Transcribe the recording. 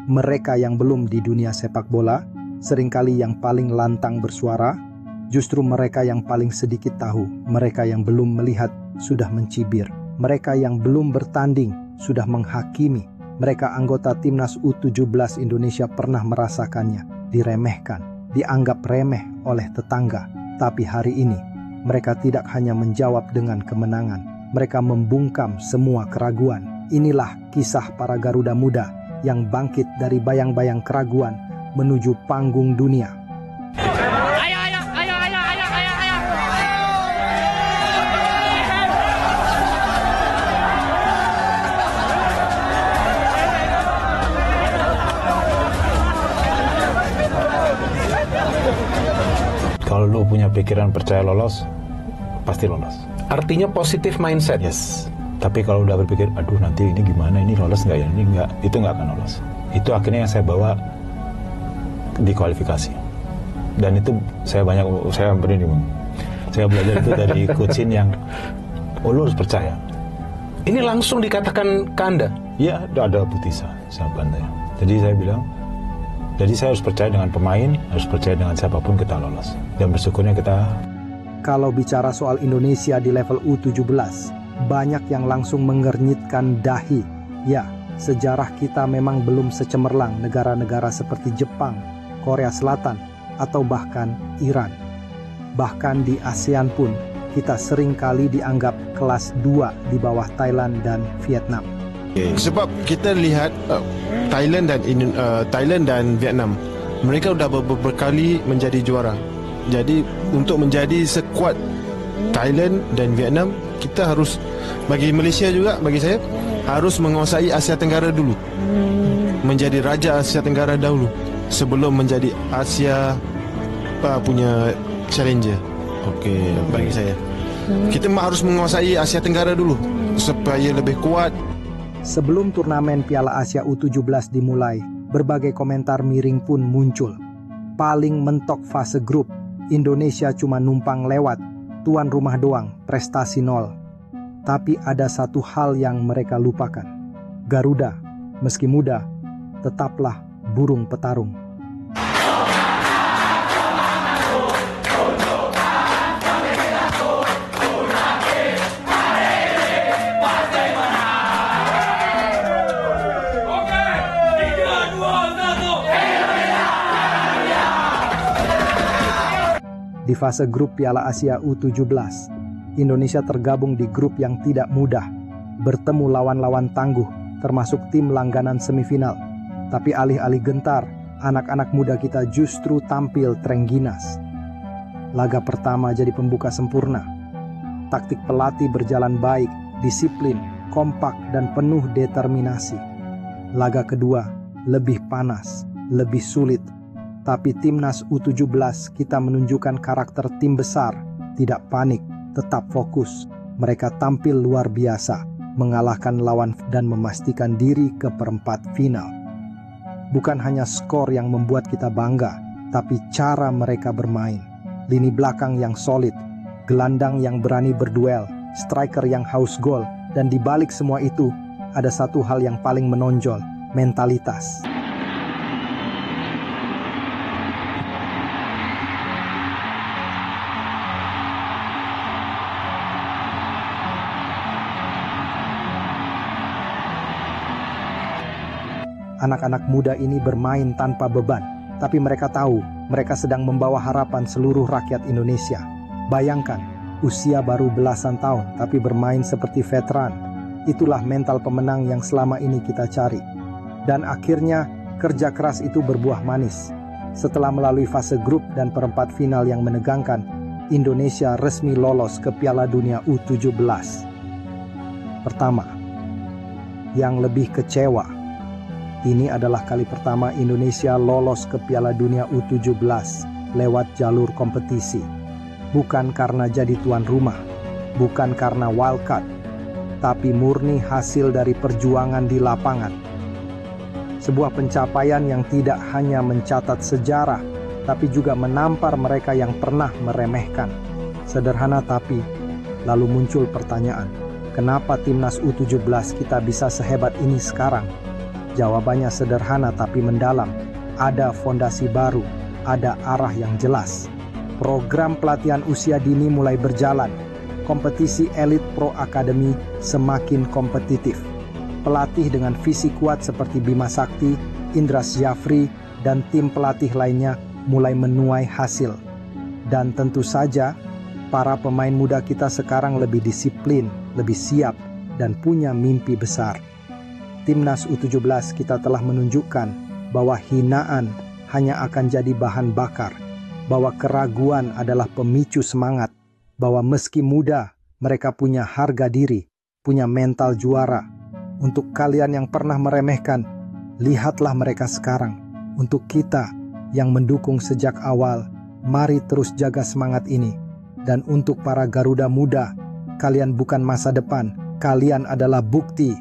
Mereka yang belum di dunia sepak bola, seringkali yang paling lantang bersuara, justru mereka yang paling sedikit tahu, mereka yang belum melihat sudah mencibir, mereka yang belum bertanding sudah menghakimi, mereka anggota timnas U17 Indonesia pernah merasakannya, diremehkan, dianggap remeh oleh tetangga. Tapi hari ini, mereka tidak hanya menjawab dengan kemenangan, mereka membungkam semua keraguan. Inilah kisah para Garuda muda yang bangkit dari bayang-bayang keraguan menuju panggung dunia. Kalau lo punya pikiran percaya lolos, pasti lolos. Artinya positif mindset. Yes. Tapi kalau udah berpikir, aduh nanti ini gimana, ini lolos nggak ya, ini nggak, itu nggak akan lolos. Itu akhirnya yang saya bawa di kualifikasi. Dan itu saya belajar itu dari coachin yang, lo harus percaya. Ini langsung dikatakan ke Anda? Iya, ada Putisa, sahabat saya. Jadi saya bilang, jadi saya harus percaya dengan pemain, harus percaya dengan siapapun kita lolos. Dan bersyukurnya kita. Kalau bicara soal Indonesia di level U17, banyak yang langsung mengernyitkan dahi. Ya, sejarah kita memang belum secemerlang negara-negara seperti Jepang, Korea Selatan, atau bahkan Iran. Bahkan di ASEAN pun, kita sering kali dianggap kelas 2 di bawah Thailand dan Vietnam. Sebab kita lihat Thailand dan Vietnam, mereka sudah berkali menjadi juara. Jadi untuk menjadi sekuat Thailand dan Vietnam, kita harus, bagi Malaysia juga, bagi saya, harus menguasai Asia Tenggara dulu. Menjadi raja Asia Tenggara dahulu sebelum menjadi Asia punya challenger. Okey, bagi saya, kita harus menguasai Asia Tenggara dulu supaya lebih kuat. Sebelum turnamen Piala Asia U17 dimulai, berbagai komentar miring pun muncul. Paling mentok fase grup, Indonesia cuma numpang lewat, tuan rumah doang, prestasi nol. Tapi ada satu hal yang mereka lupakan. Garuda, meski muda, tetaplah burung petarung. Di fase grup Piala Asia U17, Indonesia tergabung di grup yang tidak mudah, bertemu lawan-lawan tangguh, termasuk tim langganan semifinal. Tapi alih-alih gentar, anak-anak muda kita justru tampil terengginas. Laga pertama jadi pembuka sempurna. Taktik pelatih berjalan baik, disiplin, kompak, dan penuh determinasi. Laga kedua lebih panas, lebih sulit. Tapi timnas U17 kita menunjukkan karakter tim besar, tidak panik, tetap fokus. Mereka tampil luar biasa, mengalahkan lawan dan memastikan diri ke perempat final. Bukan hanya skor yang membuat kita bangga, tapi cara mereka bermain. Lini belakang yang solid, gelandang yang berani berduel, striker yang haus gol, dan di balik semua itu, ada satu hal yang paling menonjol, mentalitas. Anak-anak muda ini bermain tanpa beban, tapi mereka tahu mereka sedang membawa harapan seluruh rakyat Indonesia. Bayangkan, usia baru belasan tahun tapi bermain seperti veteran. Itulah mental pemenang yang selama ini kita cari. Dan akhirnya, kerja keras itu berbuah manis. Setelah melalui fase grup dan perempat final yang menegangkan, Indonesia resmi lolos ke Piala Dunia U17. Pertama, yang lebih kecewa, ini adalah kali pertama Indonesia lolos ke Piala Dunia U17 lewat jalur kompetisi. Bukan karena jadi tuan rumah, bukan karena wildcard, tapi murni hasil dari perjuangan di lapangan. Sebuah pencapaian yang tidak hanya mencatat sejarah, tapi juga menampar mereka yang pernah meremehkan. Sederhana tapi, lalu muncul pertanyaan, kenapa timnas U17 kita bisa sehebat ini sekarang? Jawabannya sederhana tapi mendalam. Ada fondasi baru, ada arah yang jelas. Program pelatihan usia dini mulai berjalan. Kompetisi elit Pro Academy semakin kompetitif. Pelatih dengan visi kuat seperti Bima Sakti, Indra Syafri, dan tim pelatih lainnya mulai menuai hasil. Dan tentu saja, para pemain muda kita sekarang lebih disiplin, lebih siap, dan punya mimpi besar. Timnas U17 kita telah menunjukkan bahwa hinaan hanya akan jadi bahan bakar, bahwa keraguan adalah pemicu semangat, bahwa meski muda, mereka punya harga diri, punya mental juara. Untuk kalian yang pernah meremehkan, lihatlah mereka sekarang. Untuk kita yang mendukung sejak awal, mari terus jaga semangat ini. Dan untuk para Garuda muda, kalian bukan masa depan, kalian adalah bukti